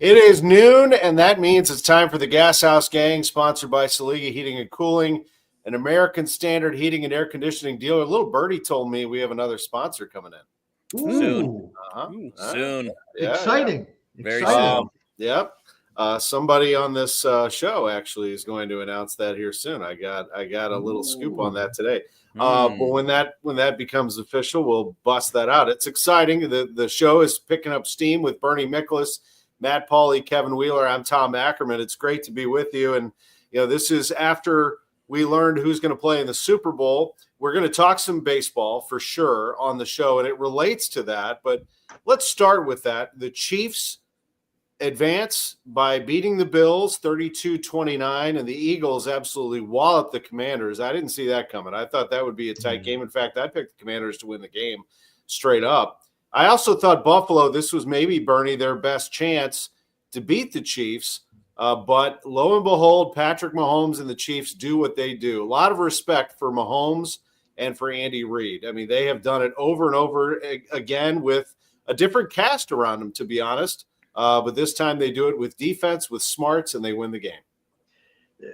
It is noon, and that means it's time for the Gashouse Gang, sponsored by Saliga Heating and Cooling, an American Standard heating and air conditioning dealer. Little Birdie told me we have another sponsor coming in. Soon. Soon. Yeah, Exciting. Very Exciting. Yep. Somebody on this show actually is going to announce that here soon. I got a little scoop on that today. But when that becomes official, we'll bust that out. It's exciting. The show is picking up steam with Bernie Miklasz, Matt Pauley, Kevin Wheeler. I'm Tom Ackerman. It's great to be with you. And this is after we learned who's going to play in the Super Bowl. We're going to talk some baseball for sure on the show, and it relates to that. But let's start with that. The Chiefs advance by beating the Bills 32-29, and the Eagles absolutely wallop the Commanders. I didn't see that coming. I thought that would be a tight game. In fact, I picked the Commanders to win the game straight up. I also thought Buffalo, this was maybe, Bernie, their best chance to beat the Chiefs. But lo and behold, Patrick Mahomes and the Chiefs do what they do. A lot of respect for Mahomes and for Andy Reid. I mean, they have done it over and over again with a different cast around them, to be honest. But this time they do it with defense, with smarts, and they win the game.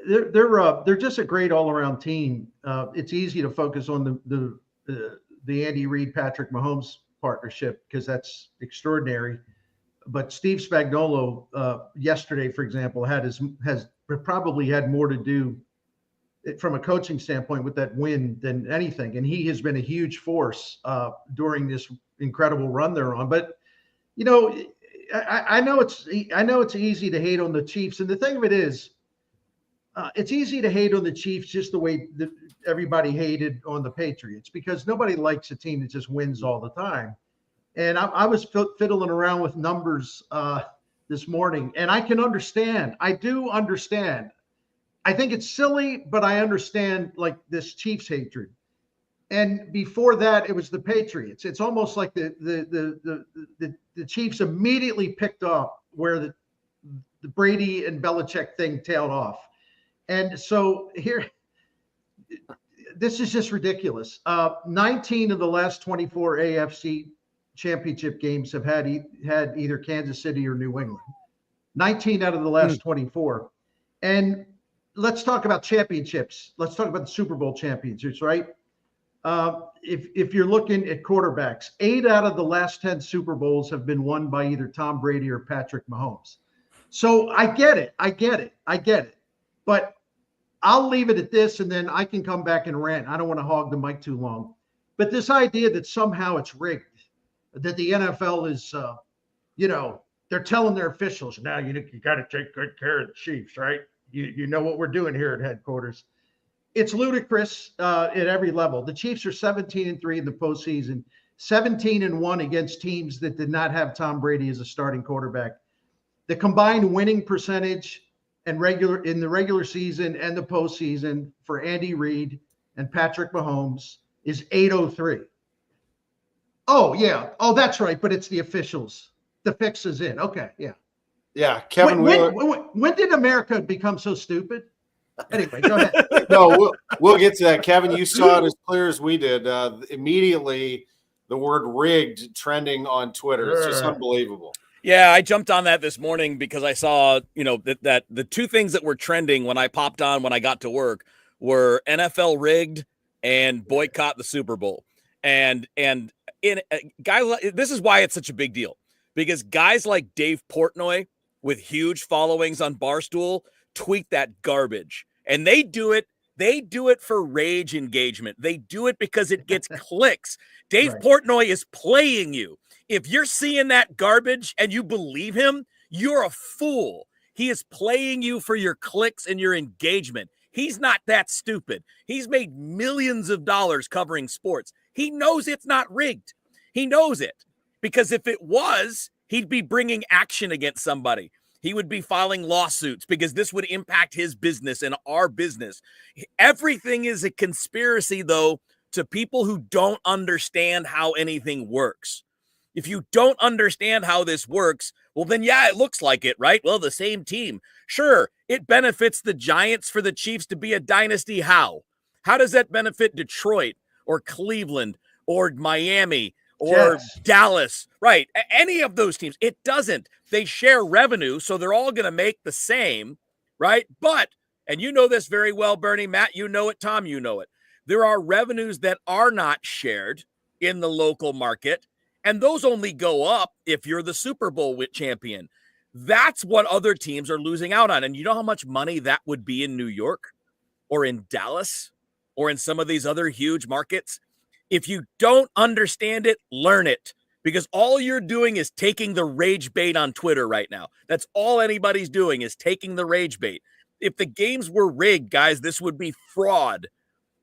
They're just a great all-around team. It's easy to focus on the Andy Reid, Patrick Mahomes partnership because that's extraordinary. But Steve Spagnuolo yesterday, for example, has probably had more to do from a coaching standpoint with that win than anything, and he has been a huge force during this incredible run they're on. But I know it's easy to hate on the Chiefs, and the thing of it is, it's easy to hate on the Chiefs just the way everybody hated on the Patriots because nobody likes a team that just wins all the time. And I was fiddling around with numbers this morning, and I can understand. I do understand. I think it's silly, but I understand like this Chiefs hatred. And before that, it was the Patriots. It's almost like the Chiefs immediately picked up where the Brady and Belichick thing tailed off. And so here, this is just ridiculous. 19 of the last 24 AFC championship games have had either Kansas City or New England. 19 out of the last 24. And let's talk about championships. Let's talk about the Super Bowl championships, right? If you're looking at quarterbacks, 8 out of the last 10 Super Bowls have been won by either Tom Brady or Patrick Mahomes. So I get it. But I'll leave it at this, and then I can come back and rant. I don't want to hog the mic too long. But this idea that somehow it's rigged, that the NFL is, they're telling their officials, now you got to take good care of the Chiefs, right? You know what we're doing here at headquarters. It's ludicrous at every level. The Chiefs are 17-3 in the postseason, 17-1 against teams that did not have Tom Brady as a starting quarterback. The combined winning percentage in the regular season and the postseason for Andy Reid and Patrick Mahomes is 803. Oh, yeah. Oh, that's right. But it's the officials. The fix is in. Okay. Yeah. Yeah. Kevin Wheeler. When did America become so stupid? Anyway, go ahead. No, we'll get to that. Kevin, you saw it as clear as we did. Immediately, the word rigged trending on Twitter. It's just unbelievable. Yeah, I jumped on that this morning because I saw, that the two things that were trending when I popped on when I got to work were NFL rigged and boycott the Super Bowl. And this is why it's such a big deal, because guys like Dave Portnoy with huge followings on Barstool tweet that garbage, and they do it for rage engagement. They do it because it gets clicks. Dave Portnoy is playing you. If you're seeing that garbage and you believe him, you're a fool. He is playing you for your clicks and your engagement. He's not that stupid. He's made millions of dollars covering sports. He knows it's not rigged. He knows it, because if it was, he'd be bringing action against somebody. He would be filing lawsuits because this would impact his business and our business. Everything is a conspiracy, though, to people who don't understand how anything works. If you don't understand how this works, well, then, yeah, it looks like it, right? Well, the same team. Sure, it benefits the Giants for the Chiefs to be a dynasty. How? How does that benefit Detroit or Cleveland or Miami or Jets. Dallas, right? Any of those teams. It doesn't. They share revenue, so they're all going to make the same, right? But, and you know this very well, Bernie, Matt, you know it, Tom, you know it. There are revenues that are not shared in the local market, and those only go up if you're the Super Bowl champion. That's what other teams are losing out on. And you know how much money that would be in New York or in Dallas or in some of these other huge markets? If you don't understand it, learn it, because all you're doing is taking the rage bait on Twitter right now. That's all anybody's doing is taking the rage bait. If the games were rigged, guys, this would be fraud.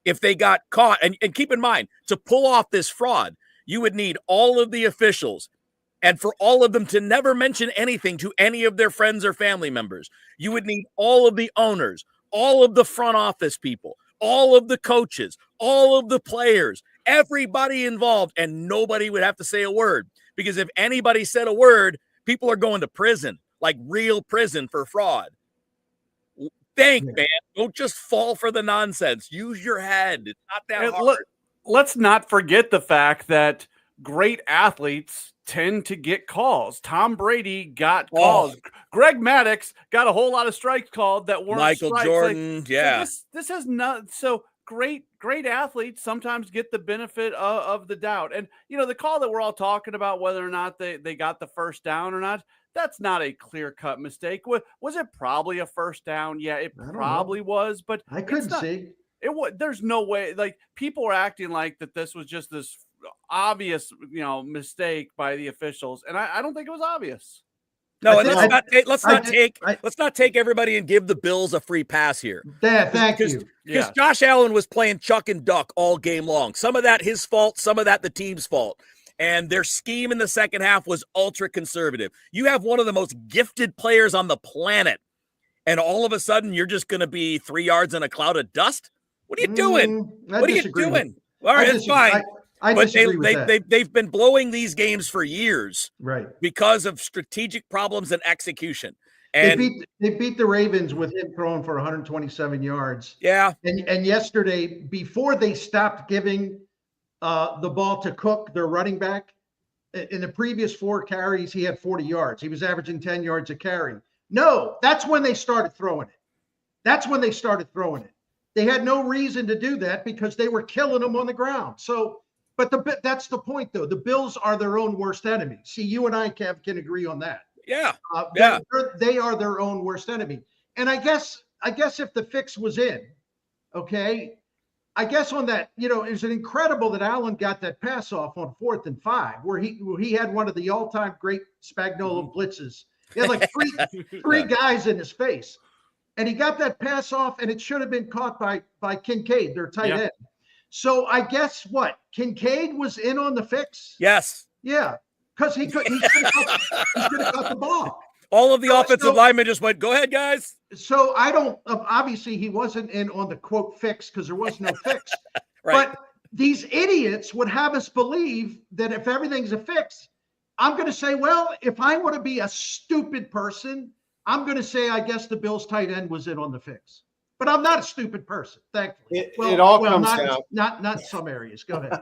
If they got caught, and keep in mind, to pull off this fraud, you would need all of the officials and for all of them to never mention anything to any of their friends or family members. You would need all of the owners, all of the front office people, all of the coaches, all of the players, everybody involved, and nobody would have to say a word. Because if anybody said a word, people are going to prison, like real prison for fraud. Man. Don't just fall for the nonsense. Use your head. It's not that hard. Let's not forget the fact that great athletes tend to get calls. Tom Brady got calls. Greg Maddux got a whole lot of strikes called that weren't Michael strikes. Jordan, So this has not. So great athletes sometimes get the benefit of the doubt. And the call that we're all talking about, whether or not they got the first down or not, that's not a clear-cut mistake. Was it probably a first down? Yeah, it probably was, but I couldn't see. It was. There's no way. Like, people are acting like that this was just this obvious, mistake by the officials, and I don't think it was obvious. No, and let's not take everybody and give the Bills a free pass here. Thank you. Because Josh Allen was playing chuck and duck all game long. Some of that his fault, some of that the team's fault. And their scheme in the second half was ultra conservative. You have one of the most gifted players on the planet, and all of a sudden you're just going to be 3 yards in a cloud of dust? What are you doing? What are you doing? All right, it's fine. But they've been blowing these games for years, right? Because of strategic problems and execution. And they beat the Ravens with him throwing for 127 yards. Yeah. And yesterday, before they stopped giving the ball to Cook, their running back, in the previous 4 carries, he had 40 yards. He was averaging 10 yards a carry. No, that's when they started throwing it. They had no reason to do that because they were killing them on the ground. So, but that's the point, though. The Bills are their own worst enemy. See, you and I, Kev, can agree on that. Yeah. They are their own worst enemy. And I guess if the fix was in, okay, I guess on that, it was incredible that Allen got that pass off on 4th and 5, where he had one of the all-time great Spagnuolo blitzes. He had like three guys in his face. And he got that pass off, and it should have been caught by Kincaid, their tight end. So I guess what? Kincaid was in on the fix? Yes. Yeah, because he should have caught the ball. All of the offensive linemen just went, go ahead, guys. So I don't – obviously he wasn't in on the, quote, fix because there was no fix. Right. But these idiots would have us believe that if everything's a fix, I'm going to say, well, if I want to be a stupid person, I'm going to say I guess the Bills tight end was in on the fix. But I'm not a stupid person, thankfully. It all comes down – Not in some areas. Go ahead.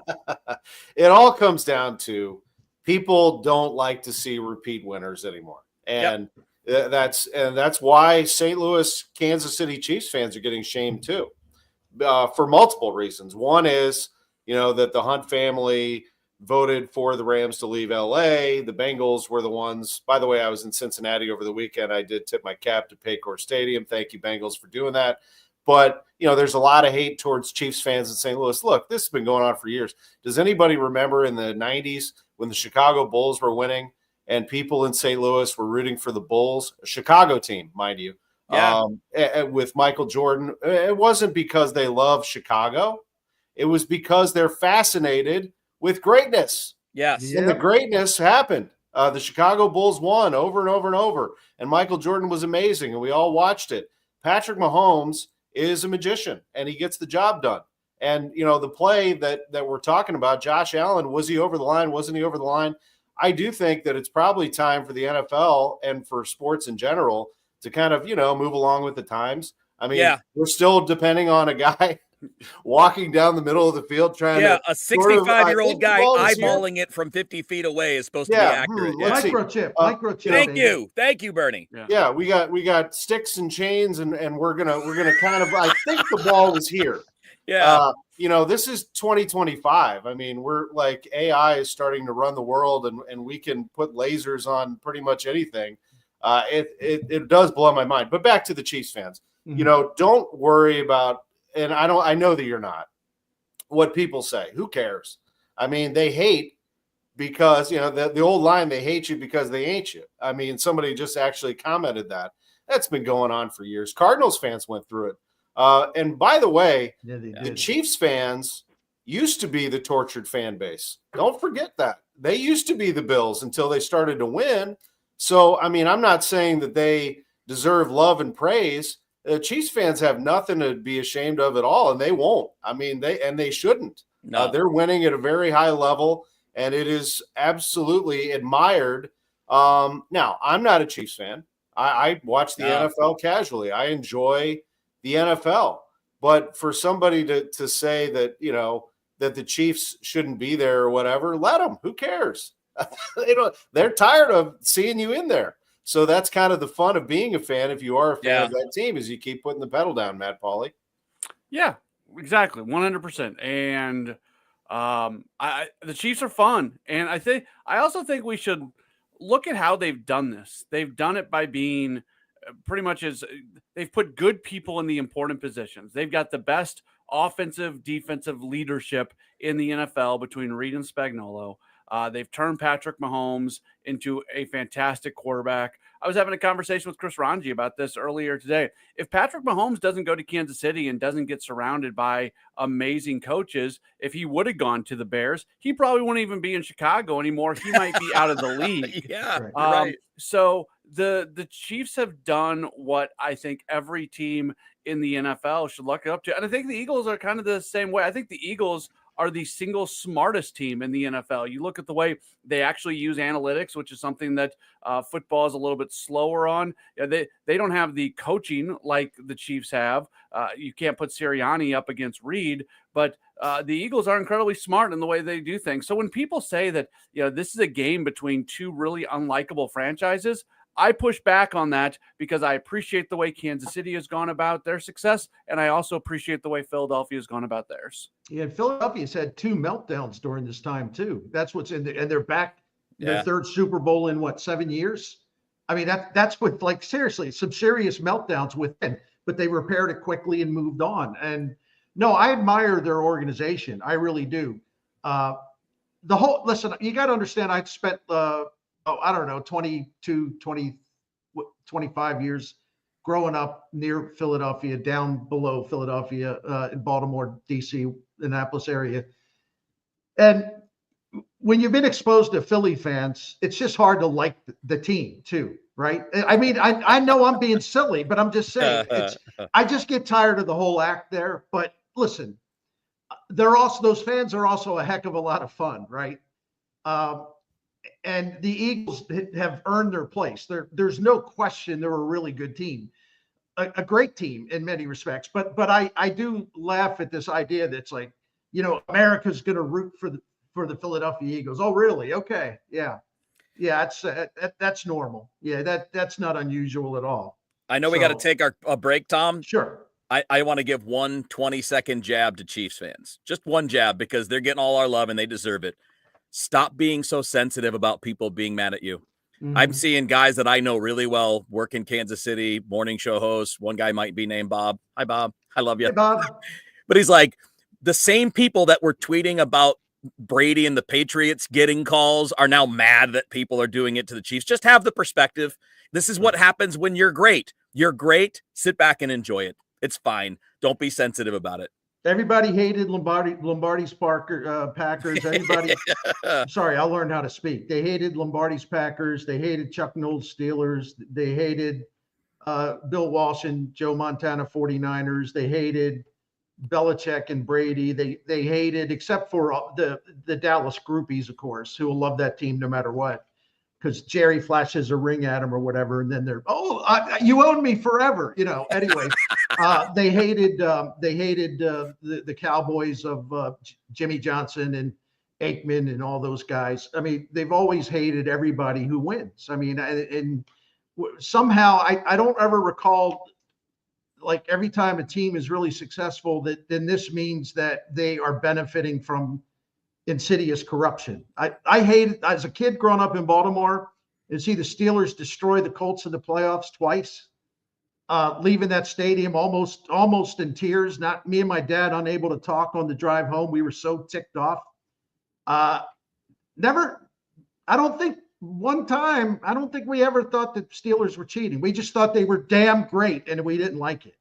It all comes down to people don't like to see repeat winners anymore. And that's why St. Louis, Kansas City Chiefs fans are getting shamed too, for multiple reasons. One is, that the Hunt family voted for the Rams to leave LA. The Bengals were the ones. By the way, I was in Cincinnati over the weekend. I did tip my cap to Paycor Stadium. Thank you, Bengals, for doing that. But, there's a lot of hate towards Chiefs fans in St. Louis. Look, this has been going on for years. Does anybody remember in the 90s when the Chicago Bulls were winning? And people in St. Louis were rooting for the Bulls, a Chicago team, mind you, with Michael Jordan. It wasn't because they love Chicago. It was because they're fascinated with greatness. Yes. And the greatness happened. The Chicago Bulls won over and over and over. And Michael Jordan was amazing, and we all watched it. Patrick Mahomes is a magician, and he gets the job done. And, the play that we're talking about, Josh Allen, was he over the line? Wasn't he over the line? I do think that it's probably time for the NFL and for sports in general to kind of, move along with the times. I mean, we're still depending on a guy walking down the middle of the field trying to. A 65-year-old guy eyeballing eyeballing it from 50 feet away is supposed to be accurate. Let's see. Microchip. Thank you, Bernie. Yeah, we got sticks and chains, and we're gonna kind of. I think the ball was here. Yeah. This is 2025. I mean, we're like AI is starting to run the world, and we can put lasers on pretty much anything. It does blow my mind. But back to the Chiefs fans, don't worry about. And I know that you're not. What people say, who cares? I mean, they hate because the old line, they hate you because they ain't you. I mean, somebody just actually commented that. That's been going on for years. Cardinals fans went through it. And by the way, the Chiefs fans used to be the tortured fan base. Don't forget that. They used to be the Bills until they started to win. So, I mean, I'm not saying that they deserve love and praise. Chiefs fans have nothing to be ashamed of at all, and they won't. I mean, they shouldn't. No. They're winning at a very high level, and it is absolutely admired. Now, I'm not a Chiefs fan. I watch the NFL casually. I enjoy the NFL. But for somebody to say that, that the Chiefs shouldn't be there or whatever, let them. Who cares? They're tired of seeing you in there. So that's kind of the fun of being a fan. If you are a fan of that team, is you keep putting the pedal down, Matt Pauley. Yeah, exactly. 100%. And the Chiefs are fun. And I also think we should look at how they've done this. They've done it by being pretty much they've put good people in the important positions. They've got the best offensive, defensive leadership in the NFL between Reed and Spagnuolo. They've turned Patrick Mahomes into a fantastic quarterback. I was having a conversation with Chris Ranji about this earlier today. If Patrick Mahomes doesn't go to Kansas City and doesn't get surrounded by amazing coaches, if he would have gone to the Bears, he probably wouldn't even be in Chicago anymore. He might be out of the league. Yeah, right. So the Chiefs have done what I think every team in the NFL should look up to. And I think the Eagles are kind of the same way. I think the Eagles are the single smartest team in the NFL. You look at the way they actually use analytics, which is something that football is a little bit slower on. They don't have the coaching like the Chiefs have. You can't put Sirianni up against Reed, but the Eagles are incredibly smart in the way they do things. So when people say that this is a game between two really unlikable franchises, I push back on that because I appreciate the way Kansas City has gone about their success, and I also appreciate the way Philadelphia has gone about theirs. Yeah, Philadelphia's had 2 meltdowns during this time too. That's what's in there, and they're back in their 3rd Super Bowl in 7 years? I mean, that's with seriously some serious meltdowns within, but they repaired it quickly and moved on. And no, I admire their organization. I really do. Listen, you got to understand, I spent 25 years growing up near Philadelphia, down below Philadelphia, in Baltimore, DC, Annapolis area. And when you've been exposed to Philly fans, it's just hard to like the team too, right? I mean, I know I'm being silly, but I'm just saying, I just get tired of the whole act there. But listen, those fans are also a heck of a lot of fun, right? And the Eagles have earned their place. There's no question they're a really good team, a great team in many respects. But I do laugh at this idea that's like, America's going to root for the Philadelphia Eagles. Oh, really? Okay, yeah, that's normal. Yeah, that's not unusual at all. I know we got to take a break, Tom. Sure. I want to give one 20-second jab to Chiefs fans. Just one jab, because they're getting all our love and they deserve it. Stop being so sensitive about people being mad at you. Mm-hmm. I'm seeing guys that I know really well work in Kansas City, morning show hosts. One guy might be named Bob. Hi, Bob. I love you. Hey, Bob. But he's like, the same people that were tweeting about Brady and the Patriots getting calls are now mad that people are doing it to the Chiefs. Just have the perspective. This is what happens when you're great. You're great. Sit back and enjoy it. It's fine. Don't be sensitive about it. Everybody hated Lombardi's Packers. Everybody, sorry, I learned how to speak. They hated Lombardi's Packers. They hated Chuck Noll's Steelers. They hated Bill Walsh and Joe Montana 49ers. They hated Belichick and Brady. They hated, except for the Dallas groupies, of course, who will love that team no matter what. because Jerry flashes a ring at him or whatever, and then they're, you own me forever, Anyway, they hated the Cowboys of Jimmy Johnson and Aikman and all those guys. I mean, they've always hated everybody who wins. I mean, and somehow I don't ever recall, like, every time a team is really successful, then this means that they are benefiting from insidious corruption. I hated, as a kid growing up in Baltimore, to see the Steelers destroy the Colts in the playoffs twice, leaving that stadium almost in tears. Not me and my dad unable to talk on the drive home. We were so ticked off. I don't think we ever thought that Steelers were cheating. We just thought they were damn great and we didn't like it.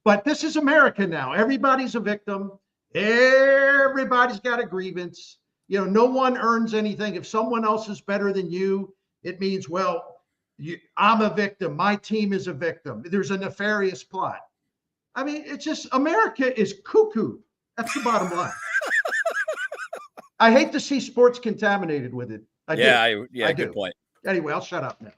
But this is America now. Everybody's a victim. Everybody's got a grievance. No one earns anything. If someone else is better than you, it means, I'm a victim. My team is a victim. There's a nefarious plot. I mean, it's just, America is cuckoo. That's the bottom line. I hate to see sports contaminated with it. I good do. Point. Anyway, I'll shut up now.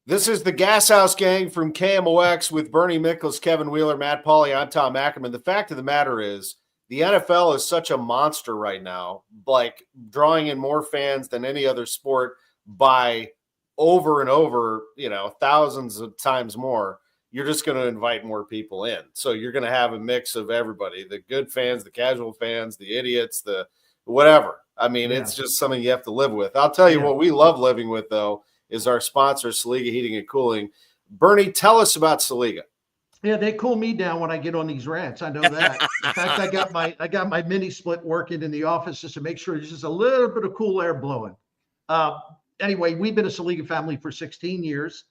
This is the Gashouse Gang from KMOX with Bernie Miklasz, Kevin Wheeler, Matt Pauley. I'm Tom Ackerman. The fact of the matter is, the NFL is such a monster right now, like drawing in more fans than any other sport by over and over, thousands of times more. You're just going to invite more people in. So you're going to have a mix of everybody, the good fans, the casual fans, the idiots, the whatever. I mean, It's just something you have to live with. I'll tell you what we love living with, though, is our sponsor, Saliga Heating and Cooling. Bernie, tell us about Saliga. Yeah, they cool me down when I get on these rants. I know that. In fact, I got my mini split working in the office just to make sure there's just a little bit of cool air blowing. Anyway, we've been a Saliga family for 16 years.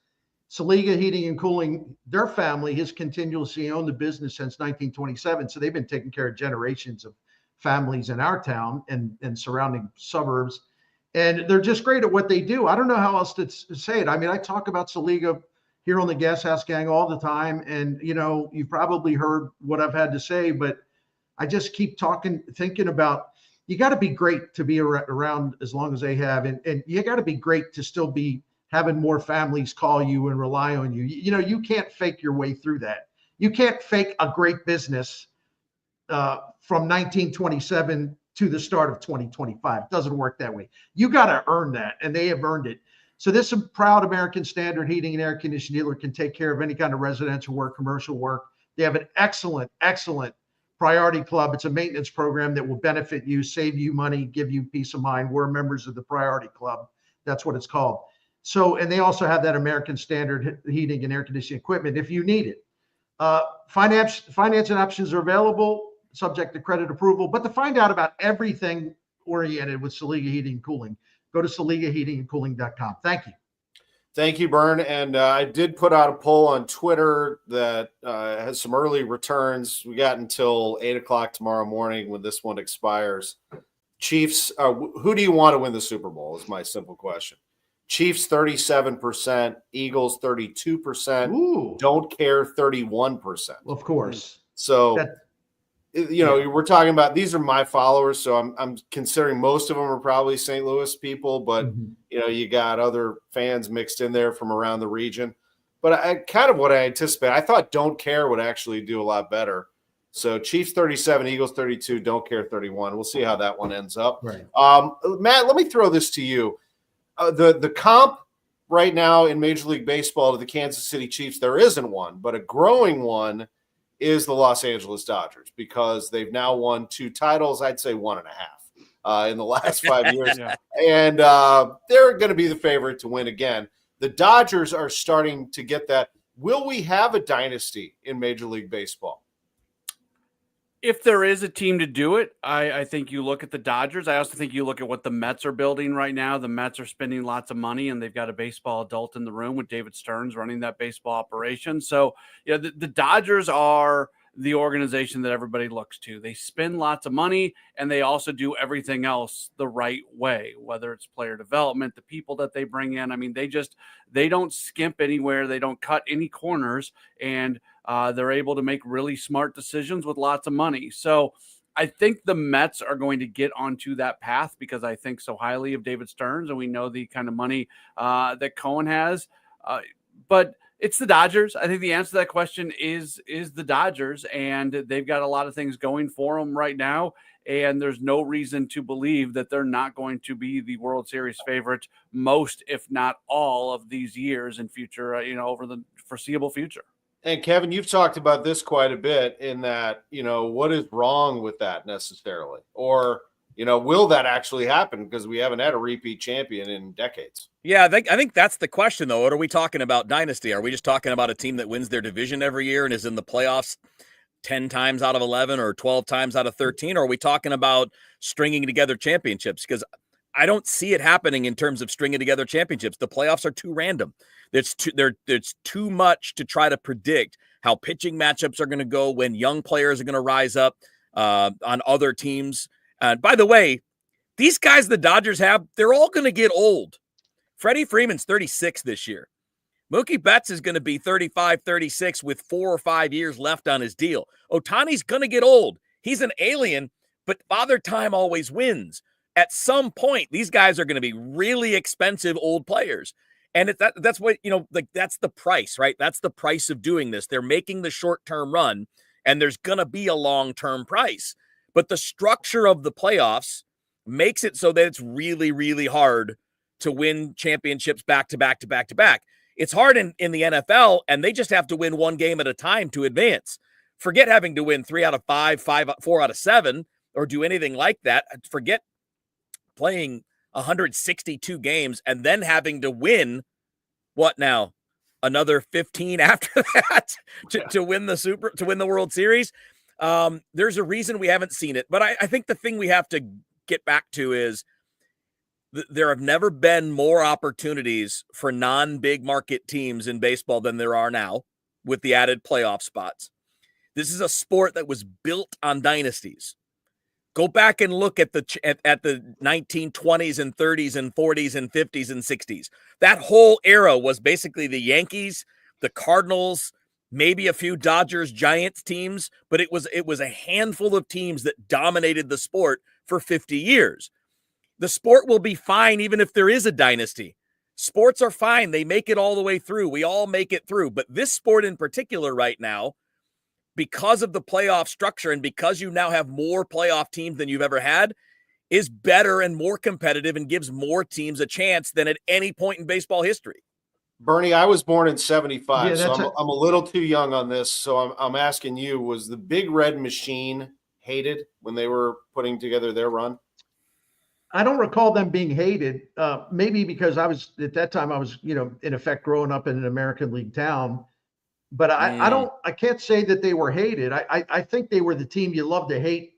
Saliga Heating and Cooling, their family has continuously owned the business since 1927. So they've been taking care of generations of families in our town and surrounding suburbs. And they're just great at what they do. I don't know how else to say it. I mean, I talk about Saliga here on the Gashouse Gang all the time. And, you've probably heard what I've had to say, but I just keep thinking about, you got to be great to be around as long as they have. And you got to be great to still be having more families call you and rely on you. You can't fake your way through that. You can't fake a great business from 1927 to the start of 2025. It doesn't work that way. You got to earn that, and they have earned it. So this proud American Standard heating and air conditioning dealer can take care of any kind of residential work, commercial work. They have an excellent priority club. It's a maintenance program that will benefit you, save you money, give you peace of mind. We're members of the priority club. That's what it's called. So, and they also have that American Standard heating and air conditioning equipment if you need it. Financing options are available, subject to credit approval. But to find out about everything oriented with Saliga Heating and Cooling, go to SaligaHeatingandCooling.com. Thank you. Thank you, Bern. And I did put out a poll on Twitter that has some early returns. We got until 8 o'clock tomorrow morning when this one expires. Chiefs, who do you want to win the Super Bowl is my simple question. Chiefs 37%, Eagles 32%, Ooh. Don't care 31%. Of course. So we're talking about, these are my followers, so I'm considering most of them are probably St. Louis people, but you got other fans mixed in there from around the region. But I kind of what I anticipate. I thought Don't Care would actually do a lot better. So Chiefs 37, Eagles 32, Don't Care 31. We'll see how that one ends up. Right. Matt, let me throw this to you. The comp right now in Major League Baseball to the Kansas City Chiefs, there isn't one, but a growing one is the Los Angeles Dodgers, because they've now won 2 titles, I'd say 1.5 in the last 5 years. Yeah. And they're going to be the favorite to win again. The Dodgers are starting to get that. Will we have a dynasty in Major League Baseball? If there is a team to do it, I think you look at the Dodgers. I also think you look at what the Mets are building right now. The Mets are spending lots of money, and they've got a baseball adult in the room with David Stearns running that baseball operation. So, the Dodgers are the organization that everybody looks to. They spend lots of money, and they also do everything else the right way, whether it's player development, the people that they bring in. I mean, they don't skimp anywhere. They don't cut any corners, and they're able to make really smart decisions with lots of money. So I think the Mets are going to get onto that path because I think so highly of David Stearns, and we know the kind of money that Cohen has. But it's the Dodgers. I think the answer to that question is the Dodgers, and they've got a lot of things going for them right now. And there's no reason to believe that they're not going to be the World Series favorite most, if not all, of these years in future, over the foreseeable future. And Kevin, you've talked about this quite a bit in that, what is wrong with that necessarily? Or, will that actually happen? Because we haven't had a repeat champion in decades. Yeah, I think that's the question, though. What are we talking about dynasty? Are we just talking about a team that wins their division every year and is in the playoffs 10 times out of 11 or 12 times out of 13? Or are we talking about stringing together championships? Because I don't see it happening in terms of stringing together championships. The playoffs are too random. There's too much to try to predict how pitching matchups are going to go, when young players are going to rise up on other teams. By the way, these guys the Dodgers have, they're all going to get old. Freddie Freeman's 36 this year. Mookie Betts is going to be 35, 36 with 4 or 5 years left on his deal. Ohtani's going to get old. He's an alien, but Father Time always wins. At some point, these guys are going to be really expensive old players. And that's what, that's the price, right? That's the price of doing this. They're making the short-term run, and there's going to be a long-term price. But the structure of the playoffs makes it so that it's really, really hard to win championships back to back to back to back. It's hard in the NFL, and they just have to win one game at a time to advance. Forget having to win 3 out of 5, 4 out of 7, or do anything like that. Forget playing 162 games and then having to win another 15 after that to win the World Series. There's a reason we haven't seen it, but I think the thing we have to get back to is there have never been more opportunities for non-big market teams in baseball than there are now, with the added playoff spots. This is a sport that was built on dynasties. Go back and look at the 1920s and 30s and 40s and 50s and 60s. That whole era was basically the Yankees, the Cardinals, maybe a few Dodgers, Giants teams, but it was a handful of teams that dominated the sport for 50 years. The sport will be fine even if there is a dynasty. Sports are fine. They make it all the way through. We all make it through. But this sport in particular right now, because of the playoff structure and because you now have more playoff teams than you've ever had, is better and more competitive and gives more teams a chance than at any point in baseball history. Bernie, I was born in 75, so I'm a little too young on this. So I'm asking you, was the Big Red Machine hated when they were putting together their run? I don't recall them being hated. Maybe because I was, at that time, I was, in effect, growing up in an American League town. But I can't say that they were hated. I think they were the team you love to hate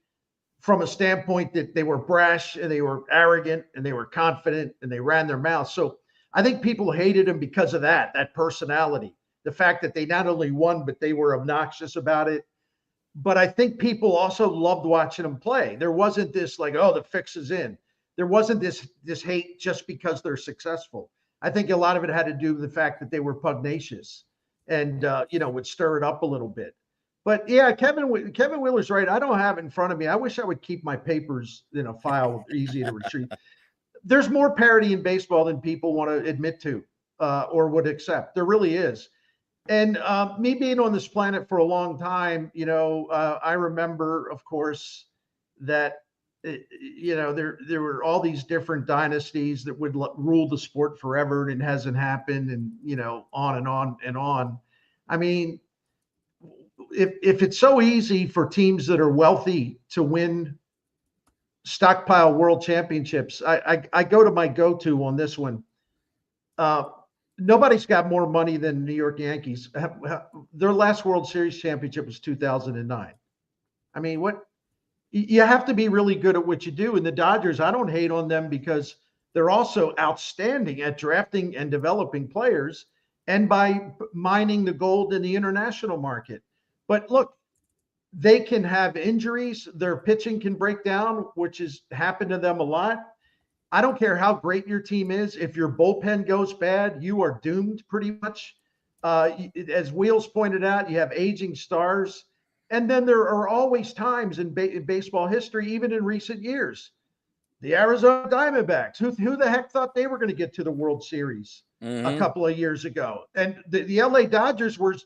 from a standpoint that they were brash and they were arrogant and they were confident and they ran their mouth. So I think people hated them because of that personality, the fact that they not only won, but they were obnoxious about it. But I think people also loved watching them play. There wasn't this like, oh, the fix is in. There wasn't this hate just because they're successful. I think a lot of it had to do with the fact that they were pugnacious and would stir it up a little bit. But yeah, Kevin Wheeler's right. I don't have it in front of me. I wish I would keep my papers in a file, easy to retrieve. There's more parity in baseball than people want to admit to or would accept. There really is. And me being on this planet for a long time, I remember, of course, that there were all these different dynasties that would rule the sport forever, and it hasn't happened, and on and on and on. I mean, if it's so easy for teams that are wealthy to win stockpile world championships, I go to my go-to on this one. Nobody's got more money than New York Yankees. Their last World Series championship was 2009. I mean, you have to be really good at what you do. And the Dodgers, I don't hate on them because they're also outstanding at drafting and developing players and by mining the gold in the international market. But look, they can have injuries. Their pitching can break down, which has happened to them a lot. I don't care how great your team is. If your bullpen goes bad, you are doomed pretty much. As Wheels pointed out, you have aging stars. And then there are always times in baseball history, even in recent years, the Arizona Diamondbacks, who the heck thought they were going to get to the World Series a couple of years ago? And the LA Dodgers were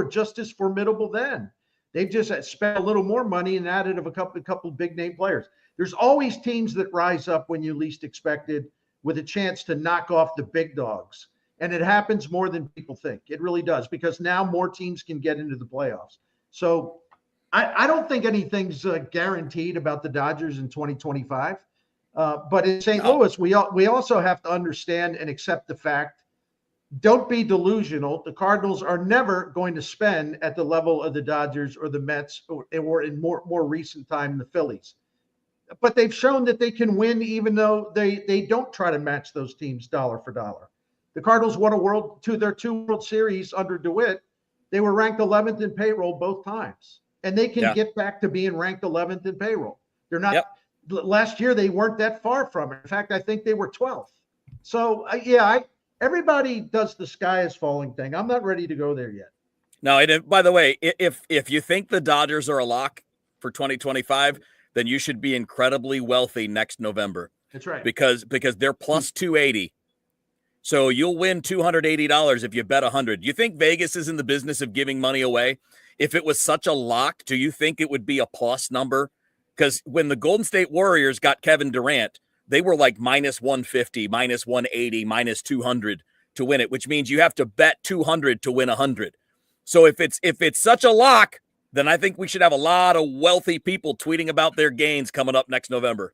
just as formidable then. They've just spent a little more money and added a couple big name players. There's always teams that rise up when you least expected with a chance to knock off the big dogs. And it happens more than people think. It really does, because now more teams can get into the playoffs. So I don't think anything's guaranteed about the Dodgers in 2025. But in St. Louis, we also have to understand and accept the fact, don't be delusional. The Cardinals are never going to spend at the level of the Dodgers or the Mets or in more recent time, the Phillies. But they've shown that they can win even though they don't try to match those teams dollar for dollar. The Cardinals won their two World Series under DeWitt. They were ranked 11th in payroll both times. And they can get back to being ranked 11th in payroll. They're not last year. They weren't that far from it. In fact, I think they were 12th. So everybody does the sky is falling thing. I'm not ready to go there yet. No, and by the way, if you think the Dodgers are a lock for 2025, then you should be incredibly wealthy next November. That's right. Because they're plus 280. So you'll win $280 if you bet 100. You think Vegas is in the business of giving money away? If it was such a lock, do you think it would be a plus number? Because when the Golden State Warriors got Kevin Durant, they were like minus 150, minus 180, minus 200 to win it, which means you have to bet 200 to win 100. So if it's such a lock, then I think we should have a lot of wealthy people tweeting about their gains coming up next November.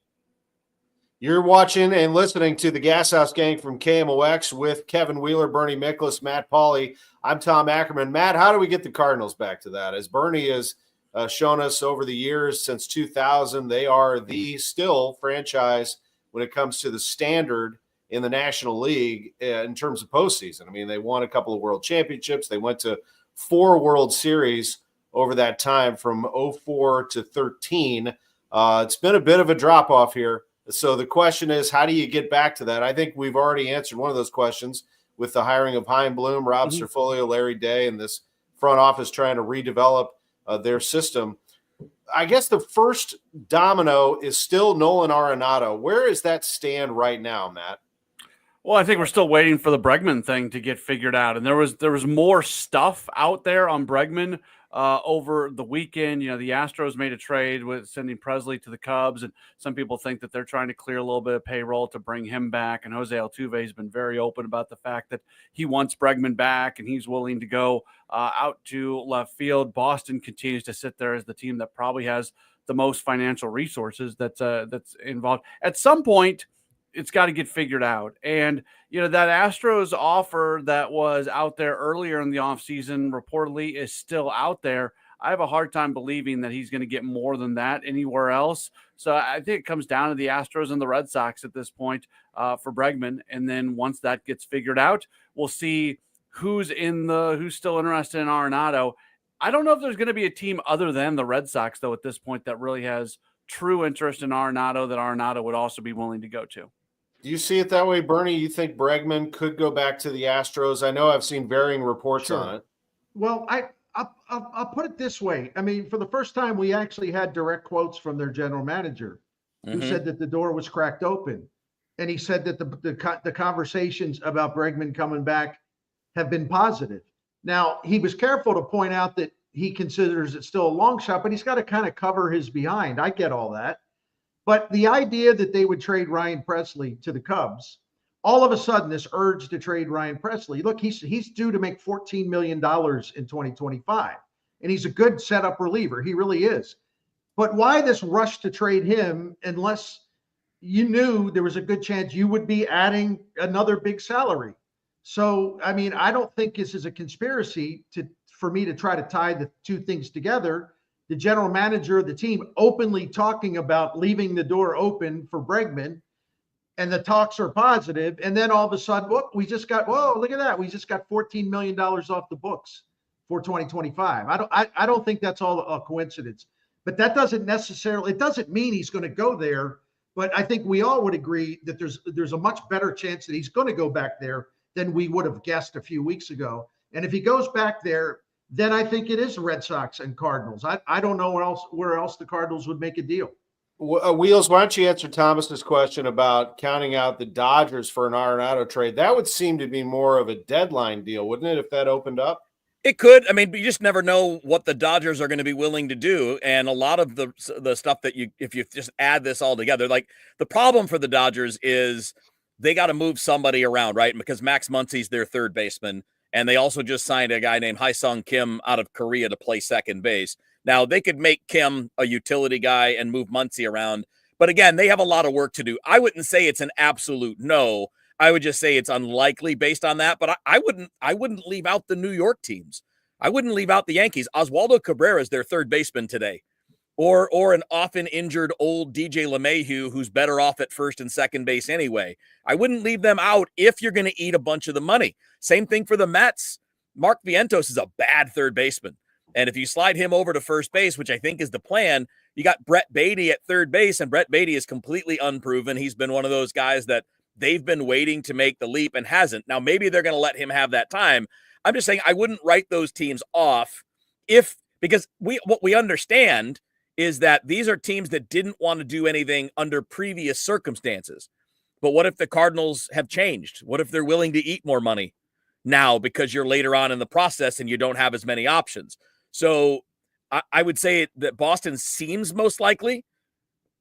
You're watching and listening to the Gashouse Gang from KMOX with Kevin Wheeler, Bernie Miklasz, Matt Pauley. I'm Tom Ackerman. Matt, how do we get the Cardinals back to that? As Bernie has shown us over the years since 2000, they are the still franchise when it comes to the standard in the National League in terms of postseason. I mean, they won a couple of world championships. They went to 4 World Series over that time from 04 to 13. It's been a bit of a drop-off here. So the question is, how do you get back to that? I think we've already answered one of those questions with the hiring of Hein Bloom, Rob Cerfolio, Larry Day, and this front office trying to redevelop their system. I guess the first domino is still Nolan Arenado. Where does that stand right now, Matt? Well, I think we're still waiting for the Bregman thing to get figured out. And there was more stuff out there on Bregman over the weekend. You know, the Astros made a trade with sending Presley to the Cubs, and some people think that they're trying to clear a little bit of payroll to bring him back. And Jose Altuve has been very open about the fact that he wants Bregman back and he's willing to go out to left field. Boston continues to sit there as the team that probably has the most financial resources that's involved. At some point, it's got to get figured out. And, you know, that Astros offer that was out there earlier in the offseason reportedly is still out there. I have a hard time believing that he's going to get more than that anywhere else. So I think it comes down to the Astros and the Red Sox at this point for Bregman. And then once that gets figured out, we'll see who's still interested in Arenado. I don't know if there's going to be a team other than the Red Sox, though, at this point that really has true interest in Arenado that Arenado would also be willing to go to. Do you see it that way, Bernie? You think Bregman could go back to the Astros? I know I've seen varying reports on it. Well, I'll put it this way. I mean, for the first time, we actually had direct quotes from their general manager who said that the door was cracked open. And he said that the conversations about Bregman coming back have been positive. Now, he was careful to point out that he considers it still a long shot, but he's got to kind of cover his behind. I get all that. But the idea that they would trade Ryan Presley to the Cubs, all of a sudden, this urge to trade Ryan Presley, look, he's due to make $14 million in 2025. And he's a good setup reliever. He really is. But why this rush to trade him unless you knew there was a good chance you would be adding another big salary? So, I mean, I don't think this is a conspiracy for me to try to tie the two things together. The general manager of the team openly talking about leaving the door open for Bregman, and the talks are positive. And then all of a sudden, look at that. We just got $14 million off the books for 2025. I don't think that's all a coincidence, but that doesn't necessarily, it doesn't mean he's going to go there. But I think we all would agree that there's a much better chance that he's going to go back there than we would have guessed a few weeks ago. And if he goes back there, then I think it is Red Sox and Cardinals. I don't know where else the Cardinals would make a deal. Wheels, why don't you answer Thomas's question about counting out the Dodgers for an Arenado trade? That would seem to be more of a deadline deal, wouldn't it, if that opened up? It could. I mean, but you just never know what the Dodgers are going to be willing to do. And a lot of the stuff that if you just add this all together, like the problem for the Dodgers is they got to move somebody around, right? Because Max Muncy's their third baseman. And they also just signed a guy named Hae-Sung Kim out of Korea to play second base. Now, they could make Kim a utility guy and move Muncy around. But again, they have a lot of work to do. I wouldn't say it's an absolute no. I would just say it's unlikely based on that. But I wouldn't leave out the New York teams. I wouldn't leave out the Yankees. Oswaldo Cabrera is their third baseman today. Or an often injured old DJ LeMahieu who's better off at first and second base anyway. I wouldn't leave them out if you're going to eat a bunch of the money. Same thing for the Mets. Mark Vientos is a bad third baseman. And if you slide him over to first base, which I think is the plan, you got Brett Beatty at third base, and Brett Beatty is completely unproven. He's been one of those guys that they've been waiting to make the leap and hasn't. Now, maybe they're going to let him have that time. I'm just saying I wouldn't write those teams off because what we understand is that these are teams that didn't want to do anything under previous circumstances. But what if the Cardinals have changed? What if they're willing to eat more money now because you're later on in the process and you don't have as many options? So I would say that Boston seems most likely,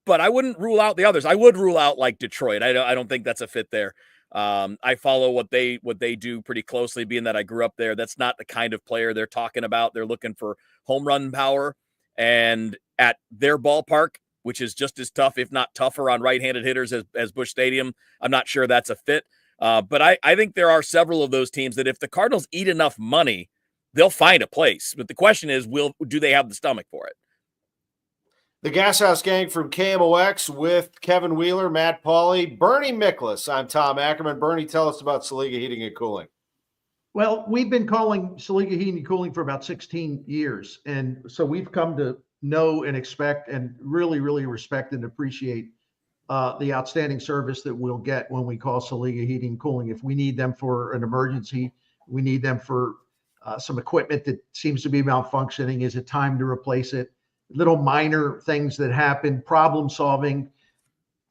but I wouldn't rule out the others. I would rule out like Detroit. I don't think that's a fit there. I follow what they do pretty closely, being that I grew up there. That's not the kind of player they're talking about. They're looking for home run power, and at their ballpark, which is just as tough, if not tougher on right-handed hitters as Busch Stadium, I'm not sure that's a fit. But I think there are several of those teams that if the Cardinals eat enough money, they'll find a place. But the question is, do they have the stomach for it? The Gashouse gang from KMOX with Kevin Wheeler, Matt Pauley, Bernie Miklasz. I'm Tom Ackerman. Bernie, tell us about Saliga Heating and Cooling. Well, we've been calling Saliga Heating and Cooling for about 16 years. And so we've come to know and expect and really, really respect and appreciate the outstanding service that we'll get when we call Saliga Heating and Cooling. If we need them for an emergency, we need them for some equipment that seems to be malfunctioning. Is it time to replace it? Little minor things that happen, problem solving,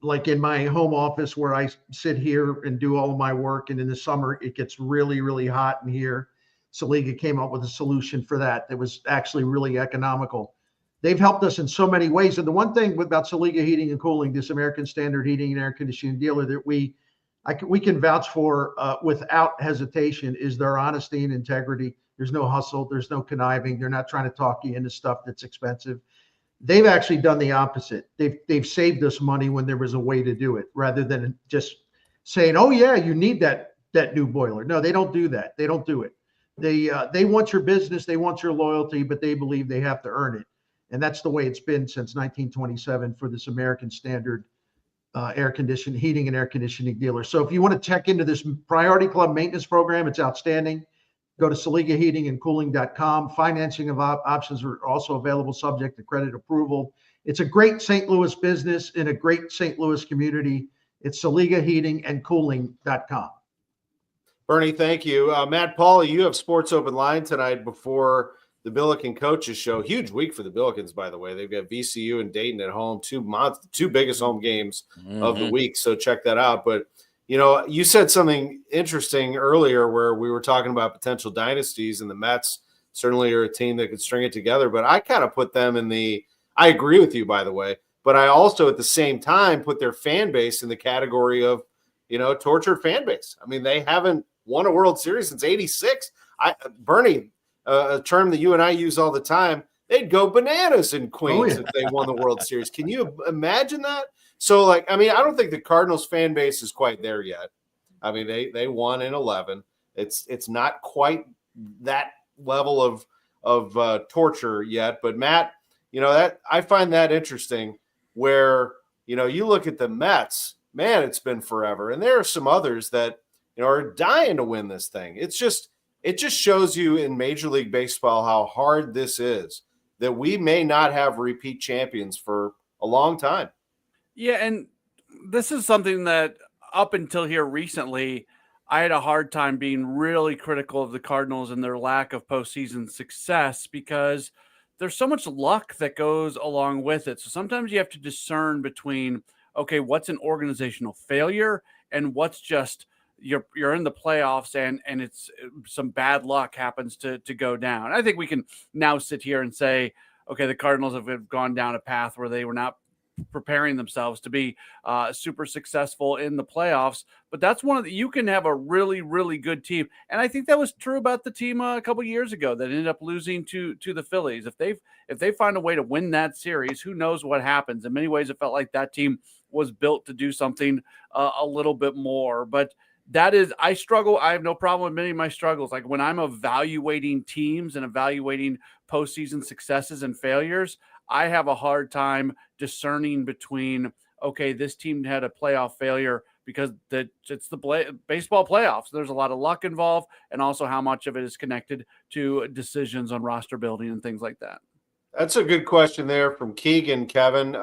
like in my home office where I sit here and do all of my work. And in the summer, it gets really, really hot in here. Saliga came up with a solution for that was actually really economical. They've helped us in so many ways. And the one thing about Saliga Heating and Cooling, this American Standard Heating and Air Conditioning dealer that we can vouch for without hesitation is their honesty and integrity. There's no hustle. There's no conniving. They're not trying to talk you into stuff that's expensive. They've actually done the opposite. They've saved us money when there was a way to do it, rather than just saying, "Oh yeah, you need that new boiler." No, they don't do that. They don't do it. They want your business. They want your loyalty, but they believe they have to earn it, and that's the way it's been since 1927 for this American Standard heating and air conditioning dealer. So if you want to check into this Priority Club maintenance program, it's outstanding. Go to SaligaHeatingandCooling.com. Financing of options are also available subject to credit approval. It's a great St. Louis business in a great St. Louis community. It's SaligaHeatingandCooling.com. Bernie, thank you. Matt Pauley, you have Sports Open Line tonight before the Billiken Coaches Show. Huge week for the Billikens, by the way. They've got VCU and Dayton at home, two biggest home games of the week, so check that out. But you know, you said something interesting earlier where we were talking about potential dynasties, and the Mets certainly are a team that could string it together. But I kind of put them I agree with you, by the way, but I also at the same time put their fan base in the category of, tortured fan base. I mean, they haven't won a World Series since '86. Bernie, a term that you and I use all the time, they'd go bananas in Queens if they won the World Series. Can you imagine that? So, I don't think the Cardinals fan base is quite there yet. I mean, they won in 11. It's not quite that level of torture yet. But Matt, that I find that interesting. Where you look at the Mets, man, it's been forever, and there are some others that are dying to win this thing. It just shows you in Major League Baseball how hard this is. That we may not have repeat champions for a long time. Yeah, and this is something that up until here recently, I had a hard time being really critical of the Cardinals and their lack of postseason success because there's so much luck that goes along with it. So sometimes you have to discern between, okay, what's an organizational failure and what's just you're in the playoffs and it's some bad luck happens to go down. I think we can now sit here and say, okay, the Cardinals have gone down a path where they were not preparing themselves to be super successful in the playoffs. But that's one of the, you can have a really, really good team. And I think that was true about the team a couple years ago that ended up losing to the Phillies. If they find a way to win that series, who knows what happens? In many ways, it felt like that team was built to do something a little bit more. But that is, I struggle. I have no problem admitting my struggles. Like when I'm evaluating teams and evaluating postseason successes and failures, I have a hard time discerning between, okay, this team had a playoff failure because it's the baseball playoffs. There's a lot of luck involved, and also how much of it is connected to decisions on roster building and things like that. That's a good question there from Keegan, Kevin,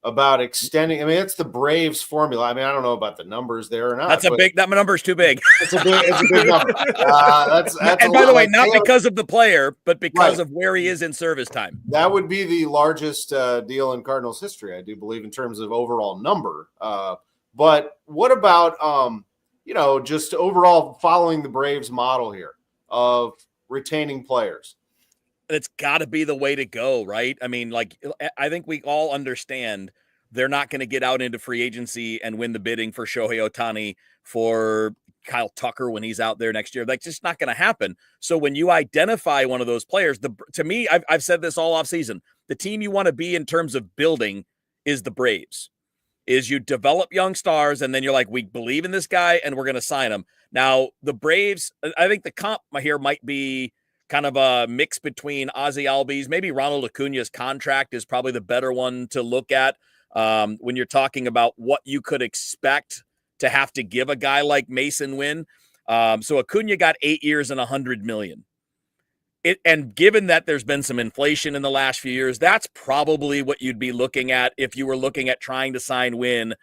about extending. I mean, it's the Braves formula. I mean, I don't know about the numbers there or not. That's a big. That number is too big. It's a big number. That's and by the way, not because of the player, but because of where he is in service time. That would be the largest deal in Cardinals history, I do believe, in terms of overall number. But what about, just overall following the Braves model here of retaining players? It's got to be the way to go, right? I mean, like, I think we all understand they're not going to get out into free agency and win the bidding for Shohei Ohtani, for Kyle Tucker when he's out there next year. Like, just not going to happen. So when you identify one of those players, to me, I've said this all offseason, the team you want to be in terms of building is the Braves. Is you develop young stars, and then you're like, we believe in this guy, and we're going to sign him. Now, the Braves, I think the comp here might be kind of a mix between Ozzie Albies. Maybe Ronald Acuna's contract is probably the better one to look at when you're talking about what you could expect to have to give a guy like Mason Wynn. So Acuna got 8 years and $100 million. And given that there's been some inflation in the last few years, that's probably what you'd be looking at if you were looking at trying to sign Wynn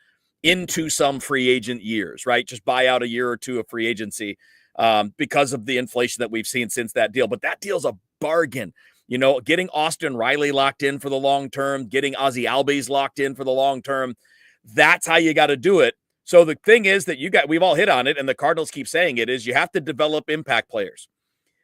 into some free agent years, right? Just buy out a year or two of free agency. Because of the inflation that we've seen since that deal. But that deal's a bargain. Getting Austin Riley locked in for the long term, getting Ozzie Albies locked in for the long term, that's how you got to do it. So the thing is that we've all hit on it, and the Cardinals keep saying it, is you have to develop impact players,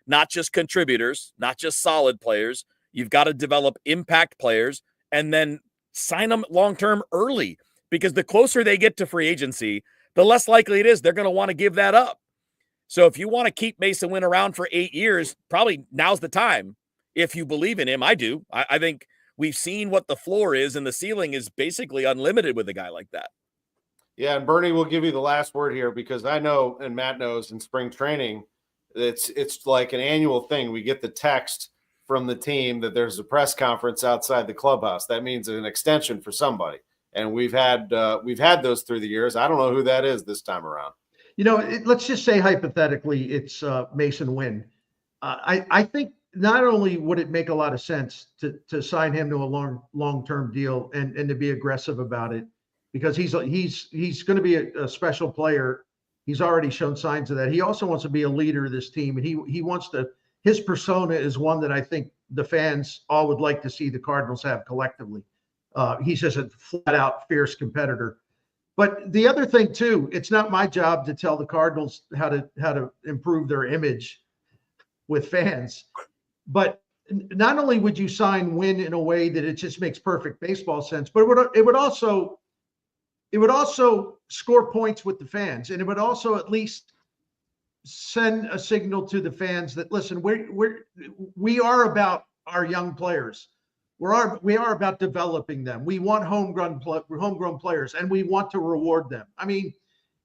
not just contributors, not just solid players. You've got to develop impact players and then sign them long term early, because the closer they get to free agency, the less likely it is they're going to want to give that up. So if you want to keep Mason Wynn around for 8 years, probably now's the time. If you believe in him, I do. I think we've seen what the floor is, and the ceiling is basically unlimited with a guy like that. Yeah, and Bernie will give you the last word here, because I know, and Matt knows, in spring training, it's like an annual thing. We get the text from the team that there's a press conference outside the clubhouse. That means an extension for somebody, and we've had those through the years. I don't know who that is this time around. Let's just say hypothetically it's Mason Wynn. I think not only would it make a lot of sense to sign him to a long-term deal and to be aggressive about it, because he's going to be a special player. He's already shown signs of that. He also wants to be a leader of this team, and he wants to. His persona is one that I think the fans all would like to see the Cardinals have collectively. He's just a flat-out fierce competitor. But the other thing too, it's not my job to tell the Cardinals how to improve their image with fans. But not only would you sign Wynn in a way that it just makes perfect baseball sense, but it would also score points with the fans, and it would also at least send a signal to the fans that, listen, we are about our young players. We are about developing them. We want homegrown players, and we want to reward them. I mean,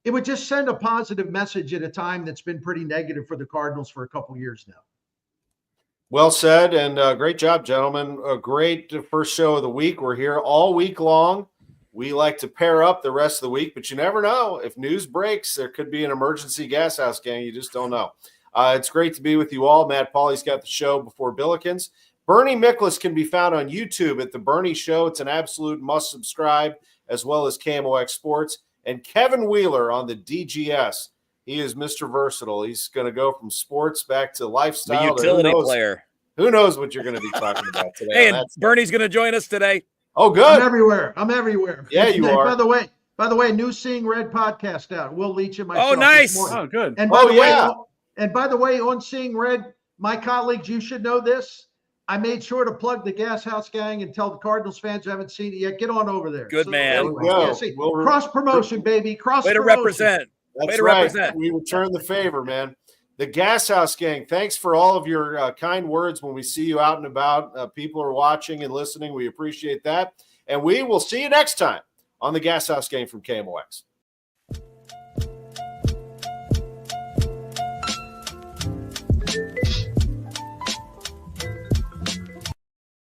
it would just send a positive message at a time that's been pretty negative for the Cardinals for a couple years now. Well said, and great job, gentlemen. A great first show of the week. We're here all week long. We like to pair up the rest of the week, but you never know. If news breaks, there could be an emergency Gashouse gang. You just don't know. It's great to be with you all. Matt Pauley's got the show before Billikens. Bernie Miklasz can be found on YouTube at The Bernie Show. It's an absolute must subscribe, as well as KMOX Sports. And Kevin Wheeler on the DGS. He is Mr. Versatile. He's going to go from sports back to The lifestyle. utility player. Who knows what you're going to be talking about today? Hey, and Bernie's going to join us today. Oh, good. I'm everywhere. Yeah, you are. By the way, new Seeing Red podcast out. Will Leach and myself. Oh, nice. Oh, good. And by the way, on Seeing Red, my colleagues, you should know this. I made sure to plug the Gashouse gang and tell the Cardinals fans who haven't seen it yet, get on over there. Good man. Anyway, cross promotion, baby. Cross Way to promotion. represent. That's right. We return the favor, man. The Gashouse gang, thanks for all of your kind words when we see you out and about. People are watching and listening. We appreciate that. And we will see you next time on the Gashouse gang from KMOX.